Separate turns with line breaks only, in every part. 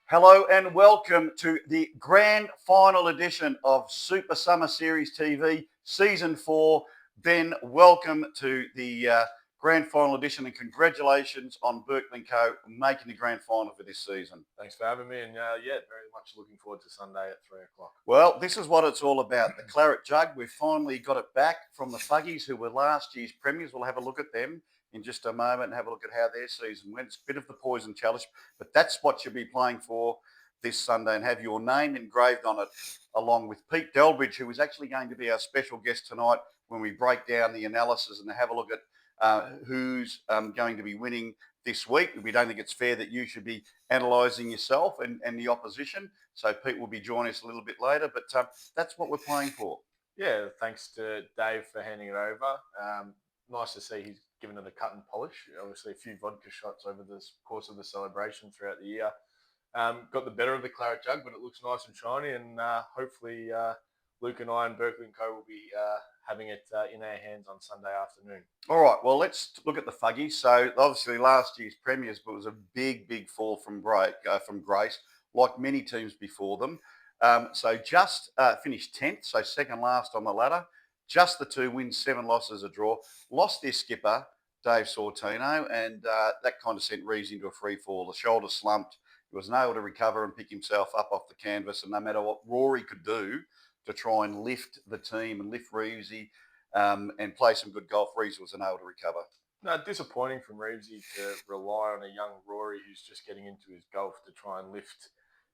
Hello and welcome to the grand final edition of Super Summer Series TV Season 4. Ben, welcome to the grand final edition and congratulations on Berkeley & Co. making the grand final for this season.
Thanks for having me, and very much looking forward to Sunday at 3:00.
Well, this is what it's all about. The Claret Jug, we've finally got it back from the Fuggies, who were last year's premiers. We'll have a look at them in just a moment and have a look at how their season went. It's a bit of the poison chalice, but that's what you'll be playing for this Sunday and have your name engraved on it, along with Pete Delbridge, who is actually going to be our special guest tonight when we break down the analysis and have a look at who's going to be winning this week. We don't think it's fair that you should be analysing yourself and the opposition. So Pete will be joining us a little bit later, but that's what we're playing for.
Yeah, thanks to Dave for handing it over. Nice to see he's given it a cut and polish. Obviously, a few vodka shots over the course of the celebration throughout the year. Got the better of the Claret Jug, but it looks nice and shiny, and hopefully Luke and I and Berkeley & Co. will be having it in our hands on Sunday afternoon.
All right, well, let's look at the Fuggies. So obviously last year's premiers, but it was a big fall from grace, like many teams before them. So just finished 10th, so second last on the ladder. Just the 2 wins, 7 losses, a draw. Lost their skipper, Dave Sortino, and that kind of sent Reeves into a free fall. The shoulder slumped. He wasn't able to recover and pick himself up off the canvas. And no matter what Rory could do to try and lift the team and lift Reevesy and play some good golf, Reeves wasn't able to recover.
No, disappointing from Reevesy to rely on a young Rory who's just getting into his golf to try and lift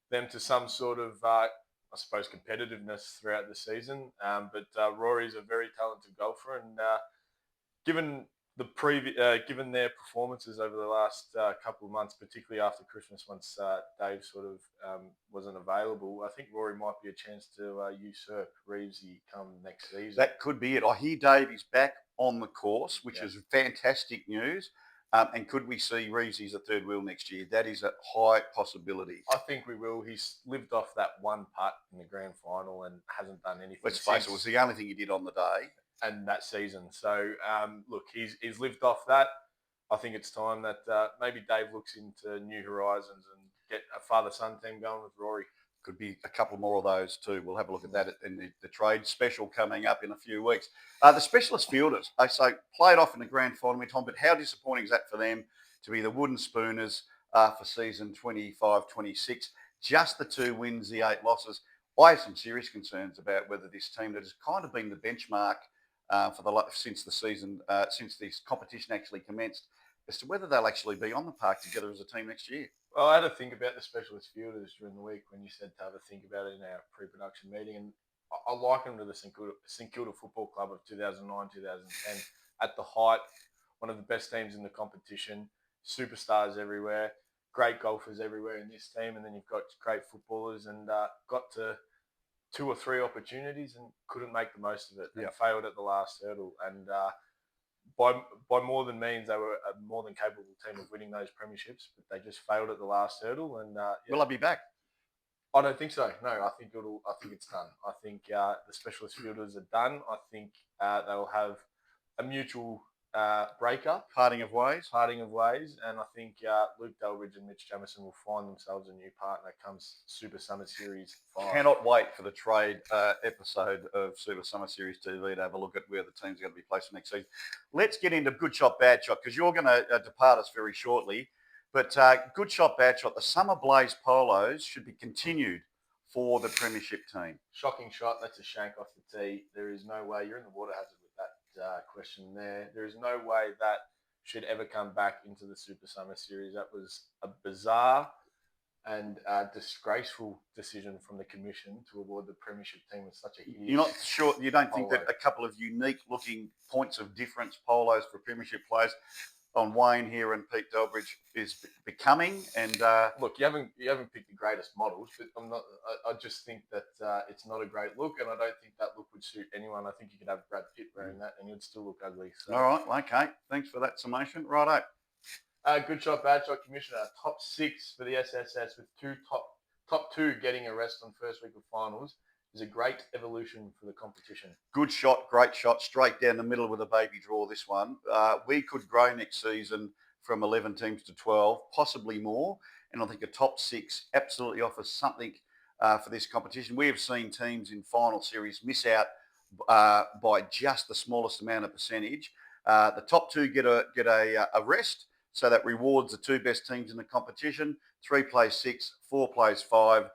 them to some sort of, I suppose, competitiveness throughout the season. But Rory's a very talented golfer, and given given their performances over the last couple of months, particularly after Christmas, once Dave sort of wasn't available, I think Rory might be a chance to usurp Reevesy come next season.
That could be it. I hear Dave is back on the course, which is fantastic news. And could we see Reevesy's a third wheel next year? That is a high possibility.
I think we will. He's lived off that one putt in the grand final and hasn't done anything.
Let's face it, it was the only thing he did on the day.
And that season. So, look, he's lived off that. I think it's time that maybe Dave looks into new horizons and get a father-son team going with Rory.
Could be a couple more of those too. We'll have a look at that in the trade special coming up in a few weeks. The specialist fielders, so played off in the grand final, Tom, but how disappointing is that for them to be the wooden spooners for season 25-26? Just the 2 wins, the 8 losses. I have some serious concerns about whether this team that has kind of been the benchmark since this competition actually commenced, as to whether they'll actually be on the park together as a team next year.
Well, I had to think about the specialist fielders during the week when you said to have a think about it in our pre-production meeting, and I liken them to the St Kilda Football Club of 2009-2010. At the height, one of the best teams in the competition, superstars everywhere, great golfers everywhere in this team, and then you've got great footballers, and got to 2 or 3 opportunities and couldn't make the most of it and failed at the last hurdle. And by more than means, they were a more than capable team of winning those premierships, but they just failed at the last hurdle. And
will I be back?
I don't think so. No, I think it's done. I think the specialist fielders are done. I think they will have a mutual breakup,
parting of ways,
and I think Luke Delbridge and Mitch Jamison will find themselves a new partner comes Super Summer Series 5.
Cannot wait for the trade episode of Super Summer Series TV to have a look at where the teams are going to be placed next season. Let's get into good shot, bad shot, because you're going to depart us very shortly. But good shot, bad shot. The Summer Blaze polos should be continued for the premiership team.
Shocking shot. That's a shank off the tee. There is no way. You're in the water hazard with that question there. There is no way that should ever come back into the Super Summer Series. That was a bizarre and disgraceful decision from the commission to award the premiership team with such a huge...
You're not sure, you don't think that a couple of unique looking points of difference polos for premiership players on Wayne here and Pete Delbridge is becoming? And
look, you haven't picked the greatest models, but I just think that it's not a great look, and I don't think that look would suit anyone. I think you could have Brad Pitt wearing that, and he'd still look ugly. So.
All right, okay. Thanks for that summation. Righto.
Good shot, bad shot, Commissioner. Top 6 for the SSS with top two getting a rest on first week of finals is a great evolution for the competition.
Good shot, great shot, straight down the middle with a baby draw, this one. We could grow next season from 11 teams to 12, possibly more. and I think a top 6 absolutely offers something for this competition. We have seen teams in final series miss out by just the smallest amount of percentage. The top 2 get a rest, so that rewards the 2 best teams in the competition. 3 plays 6, 4 plays 5.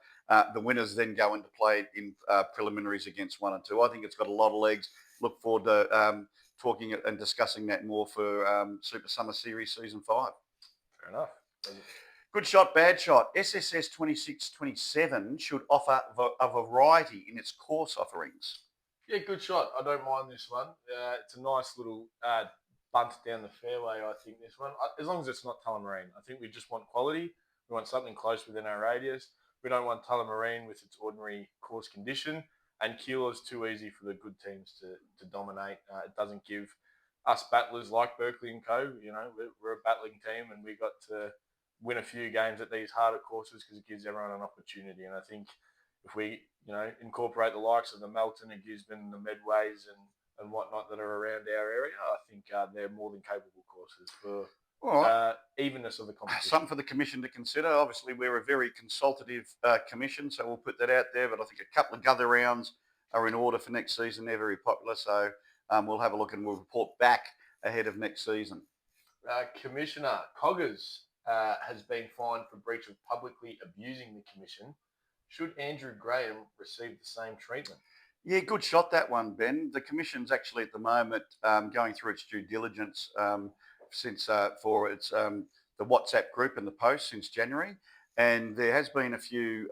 The winners then go into play in preliminaries against 1 and 2. I think it's got a lot of legs. Look forward to talking and discussing that more for Super Summer Series Season 5.
Fair enough.
Good shot, bad shot. SSS 26-27 should offer a variety in its course offerings.
Yeah, good shot. I don't mind this one. It's a nice little bunt down the fairway, I think, this one. As long as it's not Tullamarine. I think we just want quality. We want something close within our radius. We don't want Tullamarine with its ordinary course condition. And Keilor's too easy for the good teams to dominate. It doesn't give us battlers like Berkeley and Co. We're a battling team, and we got to win a few games at these harder courses because it gives everyone an opportunity. And I think if we, incorporate the likes of the Melton and Gisborne, the Medways and whatnot that are around our area, I think they're more than capable courses for evenness of the competition.
Something for the commission to consider. Obviously, we're a very consultative commission, so we'll put that out there. But I think a couple of other rounds are in order for next season. They're very popular, so we'll have a look and we'll report back ahead of next season.
Commissioner Coggers has been fined for breach of publicly abusing the commission. Should Andrew Graham receive the same treatment?
Yeah, good shot, that one, Ben. The commission's actually at the moment going through its due diligence for its the WhatsApp group and the post since January, and there has been a few,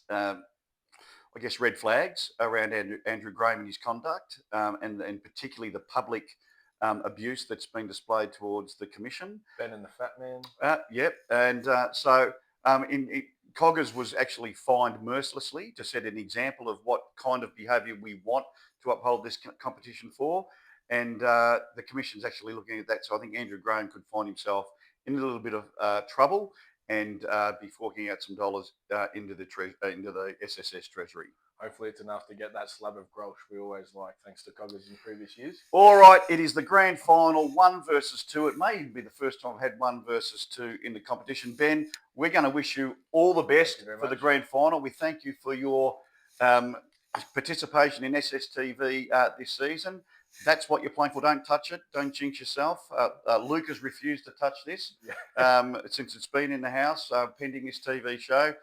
red flags around Andrew Graham and his conduct, and particularly the public abuse that's been displayed towards the commission.
Ben and the Fat Man.
Yep, and Coggers was actually fined mercilessly to set an example of what kind of behaviour we want to uphold this competition for. And the Commission's actually looking at that. So I think Andrew Graham could find himself in a little bit of trouble and be forking out some dollars into the SSS Treasury.
Hopefully it's enough to get that slab of grosh we always like, thanks to Coggers in previous years.
All right, it is the grand final, 1 versus 2. It may even be the first time I've had 1 versus 2 in the competition. Ben, we're going to wish you all the best for the grand final. We thank you for your participation in SSTV this season. That's what you're playing for. Don't touch it. Don't jinx yourself. Luke has refused to touch this since it's been in the house pending this TV show.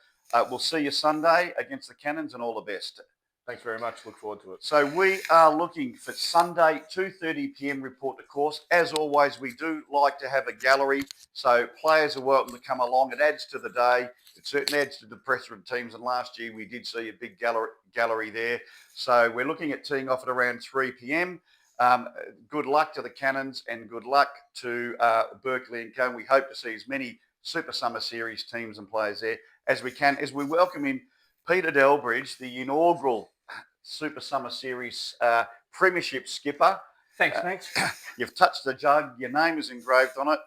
We'll see you Sunday against the Cannons, and all the best.
Thanks very much. Look forward to it.
So we are looking for Sunday, 2:30 p.m. report to course. As always, we do like to have a gallery, so players are welcome to come along. It adds to the day. It certainly adds to the pressure of teams. And last year we did see a big gallery there. So we're looking at teeing off at around 3 p.m. Good luck to the Cannons and good luck to Berkeley and Co. We hope to see as many Super Summer Series teams and players there as we can, as we welcome in Peter Delbridge, the inaugural Super Summer Series Premiership skipper.
Thanks, Max.
You've touched the jug. Your name is engraved on it.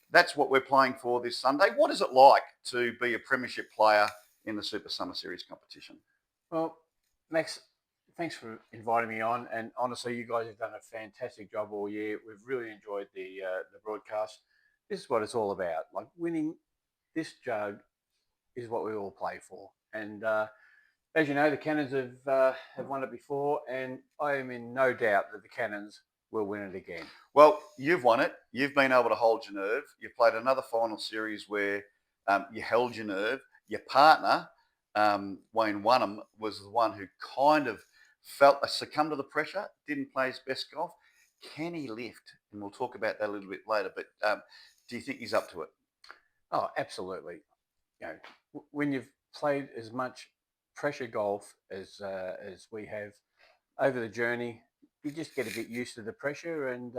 That's what we're playing for this Sunday. What is it like to be a Premiership player in the Super Summer Series competition?
Well, Max, thanks for inviting me on. And honestly, you guys have done a fantastic job all year. We've really enjoyed the broadcast. This is what it's all about. Like, winning this jug is what we all play for. And as you know, the Cannons have won it before, and I am in no doubt that the Cannons will win it again.
Well, you've won it. You've been able to hold your nerve. You've played another final series where you held your nerve. Your partner, Wayne Wunham, was the one who kind of succumbed to the pressure, didn't play his best golf. Can he lift? And we'll talk about that a little bit later. But do you think he's up to it?
Oh, absolutely. When you've played as much pressure golf as we have over the journey, you just get a bit used to the pressure and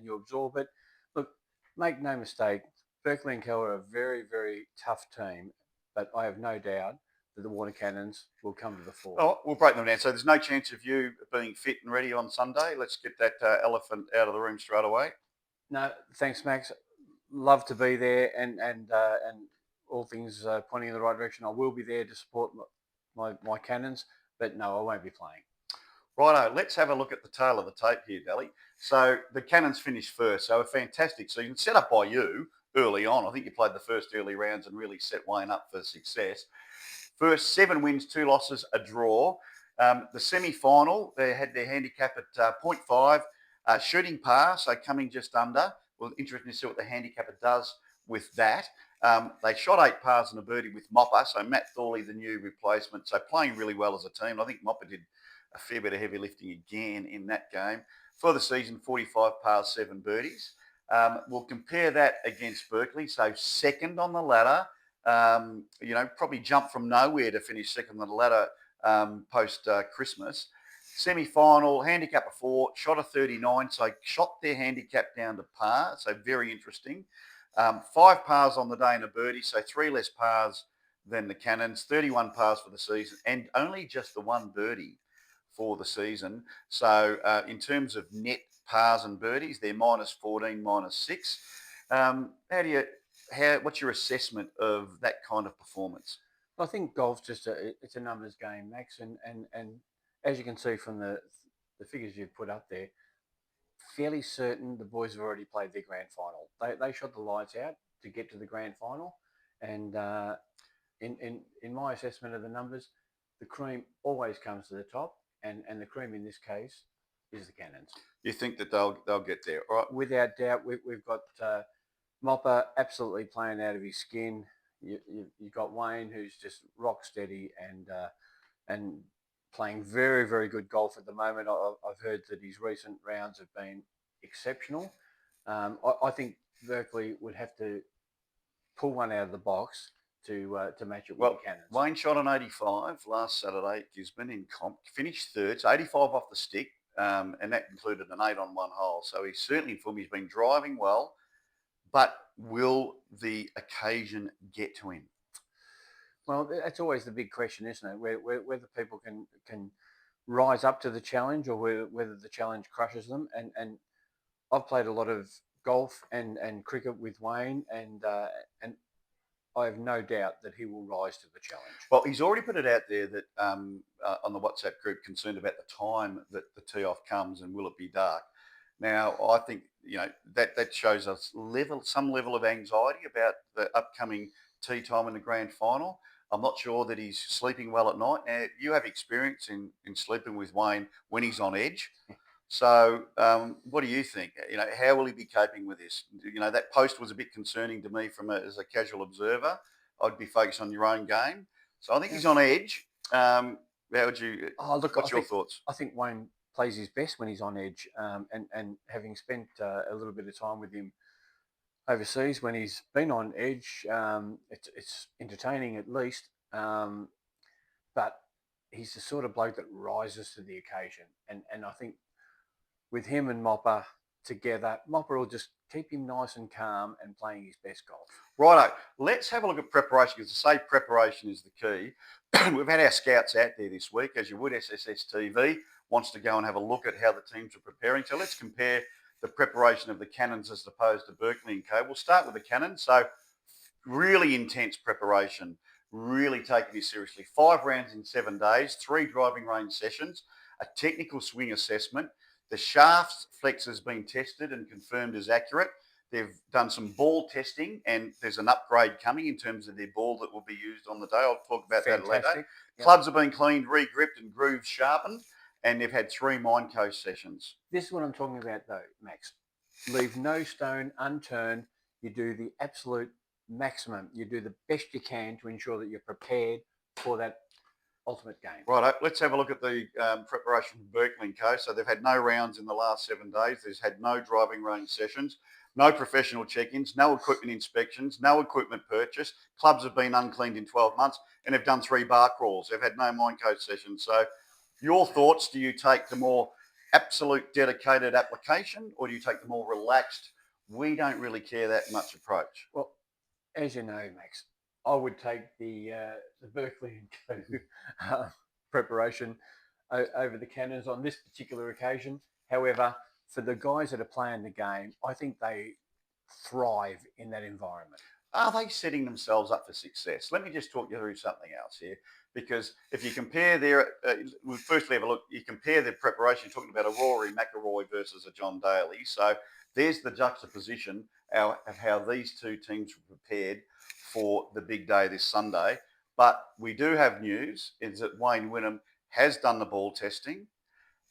you absorb it. Look, make no mistake, Berkeley and Co are a very, very tough team, but I have no doubt that the Water Cannons will come to the fore.
Oh, we'll break them down. So there's no chance of you being fit and ready on Sunday. Let's get that elephant out of the room straight away.
No, thanks, Max. Love to be there, and all things pointing in the right direction. I will be there to support my Cannons, but no, I won't be playing.
Righto, let's have a look at the tail of the tape here, Dally. So the Cannons finished first, so a fantastic season set up by you. early on. I think you played the first early rounds and really set Wayne up for success. First 7 wins, 2 losses, a draw. The semi-final, they had their handicap at 0.5, shooting par, so coming just under. Well, interesting to see what the handicapper does with that. They shot 8 pars and a birdie with Mopper, so Matt Thorley, the new replacement, so playing really well as a team. I think Mopper did a fair bit of heavy lifting again in that game. For the season, 45 pars, 7 birdies. We'll compare that against Berkeley, so second on the ladder. Probably jumped from nowhere to finish second on the ladder post Christmas. Semi-final, handicap of 4, shot a 39, so shot their handicap down to par, so very interesting. 5 pars on the day and a birdie, so 3 less pars than the Cannons, 31 pars for the season, and only just the 1 birdie for the season. So in terms of net pars and birdies, they're minus 14, minus 6. What's your assessment of that kind of performance?
I think golf's just it's a numbers game, Max, and as you can see from the figures you've put up there, fairly certain the boys have already played their grand final. They shot the lights out to get to the grand final, and in my assessment of the numbers, the cream always comes to the top, and the cream in this case is the Cannons.
You think that they'll get there, all right?
Without doubt, we've got Mopper absolutely playing out of his skin. You've got Wayne, who's just rock steady and playing very, very good golf at the moment. I've heard that his recent rounds have been exceptional. I think Berkeley would have to pull one out of the box to match it with the Cannons.
Wayne shot an 85 last Saturday at Gisborne in comp, finished third, so 85 off the stick, and that included an 8 on 1 hole. So he's certainly in form. He's been driving well, but will the occasion get to him?
Well, that's always the big question, isn't it? Whether people can rise up to the challenge or whether the challenge crushes them. And I've played a lot of golf and cricket with Wayne, and I have no doubt that he will rise to the challenge.
Well, he's already put it out there that on the WhatsApp group, concerned about the time that the tee off comes and will it be dark. Now, I think that shows us some level of anxiety about the upcoming tee time in the grand final. I'm not sure that he's sleeping well at night. Now, you have experience in sleeping with Wayne when he's on edge. So what do you think? How will he be coping with this? That post was a bit concerning to me as a casual observer. I'd be focused on your own game. So I think he's on edge. How would you? What's your thoughts?
I think Wayne plays his best when he's on edge, and having spent a little bit of time with him overseas when he's been on edge, it's entertaining at least. But he's the sort of bloke that rises to the occasion, and I think with him and Mopper together, Mopper will just keep him nice and calm and playing his best golf.
Righto, let's have a look at preparation, because to say preparation is the key. We've had our scouts out there this week, as you would. SSS TV wants to go and have a look at how the teams are preparing. So let's compare the preparation of the Cannons as opposed to Berkeley and Co. We'll start with the Cannons. So really intense preparation, really taking this seriously. 5 rounds in 7 days, 3 driving range sessions, a technical swing assessment. The shaft flex has been tested and confirmed as accurate. They've done some ball testing, and there's an upgrade coming in terms of their ball that will be used on the day. I'll talk about that later. Yep. Clubs have been cleaned, re-gripped, and grooves sharpened, and they've had 3 Mind Coast sessions.
This is what I'm talking about, though, Max. Leave no stone unturned. You do the absolute maximum. You do the best you can to ensure that you're prepared for that ultimate game.
Right, let's have a look at the preparation for Berkeley and Co. So they've had no rounds in the last 7 days. There's had no driving range sessions, no professional check-ins, no equipment inspections, no equipment purchase. Clubs have been uncleaned in 12 months, and they've done 3 bar crawls. They've had no Mind Coach sessions. So your thoughts, do you take the more absolute dedicated application, or do you take the more relaxed, we don't really care that much approach?
Well, as you know, Max, I would take the Berkeley and Co preparation over the Cannons on this particular occasion. However, for the guys that are playing the game, I think they thrive in that environment.
Are they setting themselves up for success? Let me just talk you through something else here, because if you compare we'll firstly have a look, you compare their preparation, you're talking about a Rory McIlroy versus a John Daly. So there's the juxtaposition of how these two teams were prepared for the big day this Sunday. But we do have news is that Wayne Wynnum has done the ball testing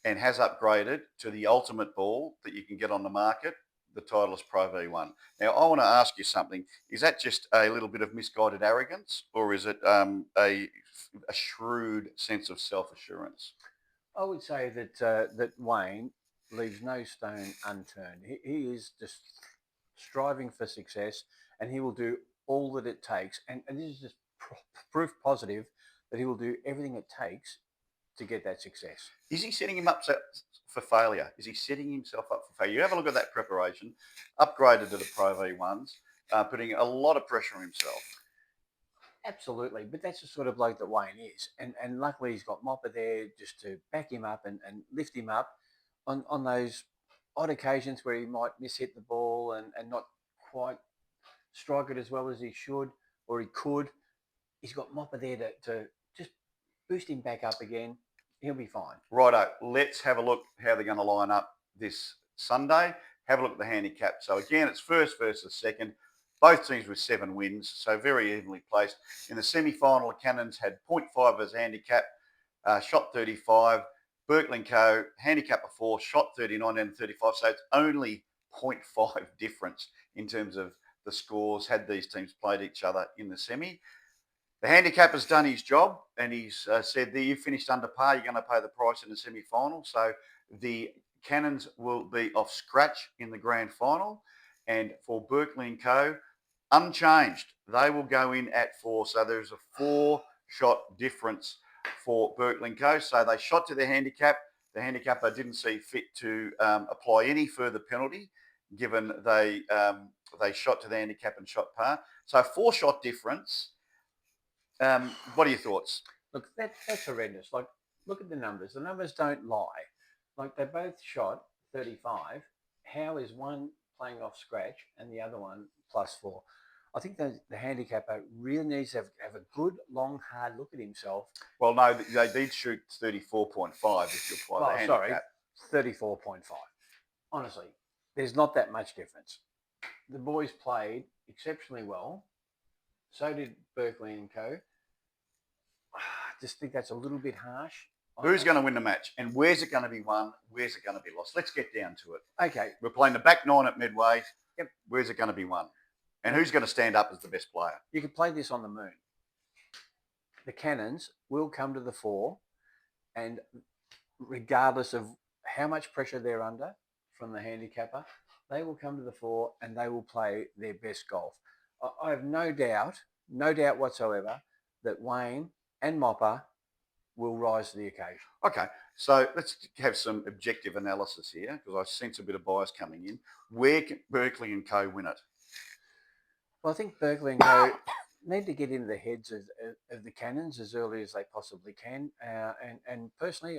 and has upgraded to the ultimate ball that you can get on the market, the Titleist Pro V1. Now, I want to ask you something. Is that just a little bit of misguided arrogance, or is it a shrewd sense of self-assurance?
I would say that that Wayne leaves no stone unturned. He is just striving for success, and he will do all that it takes. And this is just proof positive that he will do everything it takes to get that success.
Is he setting him up for failure? Is he setting himself up for failure? You have a look at that preparation, upgraded to the Pro V1s, putting a lot of pressure on himself.
Absolutely, but that's the sort of bloke that Wayne is, and luckily he's got Mopper there just to back him up and lift him up on those odd occasions where he might mishit the ball and not quite strike it as well as he should or he could. He's got Mopper there to just boost him back up again. He'll be fine.
Righto, let's have a look how they're going to line up this Sunday. Have a look at the handicap. So again, it's first versus second. Both teams with 7 wins, so very evenly placed. In the semi-final, the Cannons had 0.5 as handicap, shot 35. Berkeley and Co. handicap of 4, shot 39 and 35. So it's only 0.5 difference in terms of the scores had these teams played each other in the semi. The handicapper's done his job, and he's said that you finished under par, you're going to pay the price in the semi-final. So the Cannons will be off scratch in the grand final. And for Berkeley and Co., unchanged. They will go in at 4. So there's a 4-shot difference for Berkeley and Co. So they shot to their handicap. The handicapper didn't see fit to apply any further penalty, given they shot to the handicap and shot par. So 4-shot difference. What are your thoughts?
Look, that's horrendous. Like, look at the numbers. The numbers don't lie. Like, they both shot 35. How is one playing off scratch and the other one +4? I think the handicapper really needs to have a good, long, hard look at himself.
Well, no, they did shoot 34.5 if you apply the handicap.
34.5. Honestly, there's not that much difference. The boys played exceptionally well. So did Berkeley and Co. I just think that's a little bit harsh.
Who's going to win the match? And where's it going to be won? Where's it going to be lost? Let's get down to it.
Okay.
We're playing the back 9 at Midway.
Yep.
Where's it going to be won? And who's going to stand up as the best player?
You could play this on the moon. The Cannons will come to the fore, and regardless of how much pressure they're under from the handicapper, they will come to the fore and they will play their best golf. I have no doubt whatsoever that Wayne and Mopper will rise to the occasion.
Okay, so let's have some objective analysis here because I sense a bit of bias coming in. Where can Berkeley and Co. win it?
Well, I think Berkeley and Co. need to get into the heads of the Cannons as early as they possibly can. And personally,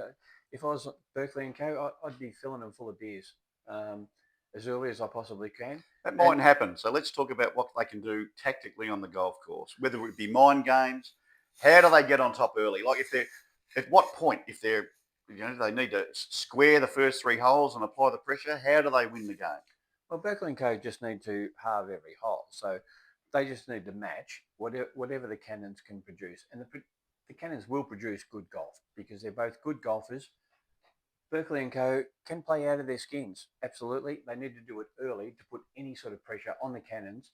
if I was Berkeley and Co., I'd be filling them full of beers as early as I possibly can.
That mightn't happen. So let's talk about what they can do tactically on the golf course, whether it be mind games. How do they get on top early? Like, if they're at what point, if they're, they need to square the first 3 holes and apply the pressure, how do they win the game?
Well, Berkeley and Co. just need to halve every hole. So they just need to match whatever the Cannons can produce. And the Cannons will produce good golf because they're both good golfers. Berkeley and Co. can play out of their skins. Absolutely. They need to do it early to put any sort of pressure on the Cannons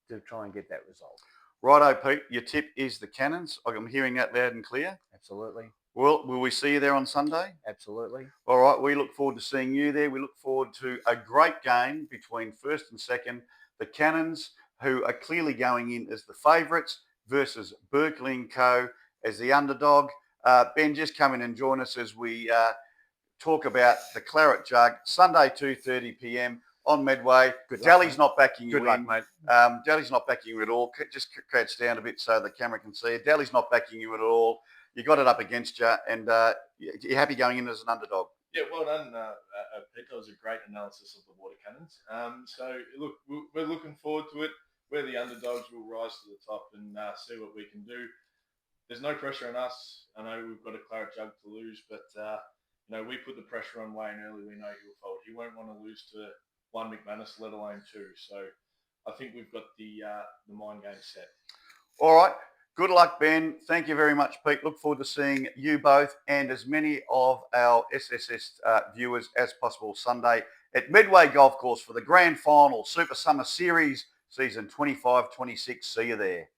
to try and get that result.
Righto, Pete. Your tip is the Cannons. I'm hearing that loud and clear.
Absolutely.
Well, will we see you there on Sunday?
Absolutely.
All right. We look forward to seeing you there. We look forward to a great game between first and second. The Cannons, who are clearly going in as the favourites, versus Berkeley and Co. as the underdog. Ben, just come in and join us as we talk about the Claret Jug, Sunday 2:30 p.m. on Medway. Dally's not backing you in.
Good luck, mate.
Dally's not backing you at all. Just crouch down a bit so the camera can see it. Dally's not backing you at all. You got it up against you, and you're happy going in as an underdog.
Yeah, well done, Pete. That was a great analysis of the Water Cannons. So, look, we're looking forward to it. We're the underdogs. We'll rise to the top and see what we can do. There's no pressure on us. I know we've got a Claret Jug to lose, but we put the pressure on Wayne early. We know he'll fold. He won't want to lose to one McManus, let alone two. So I think we've got the mind game set.
All right. Good luck, Ben. Thank you very much, Pete. Look forward to seeing you both and as many of our SSS viewers as possible Sunday at Medway Golf Course for the Grand Final Super Summer Series Season 25-26. See you there.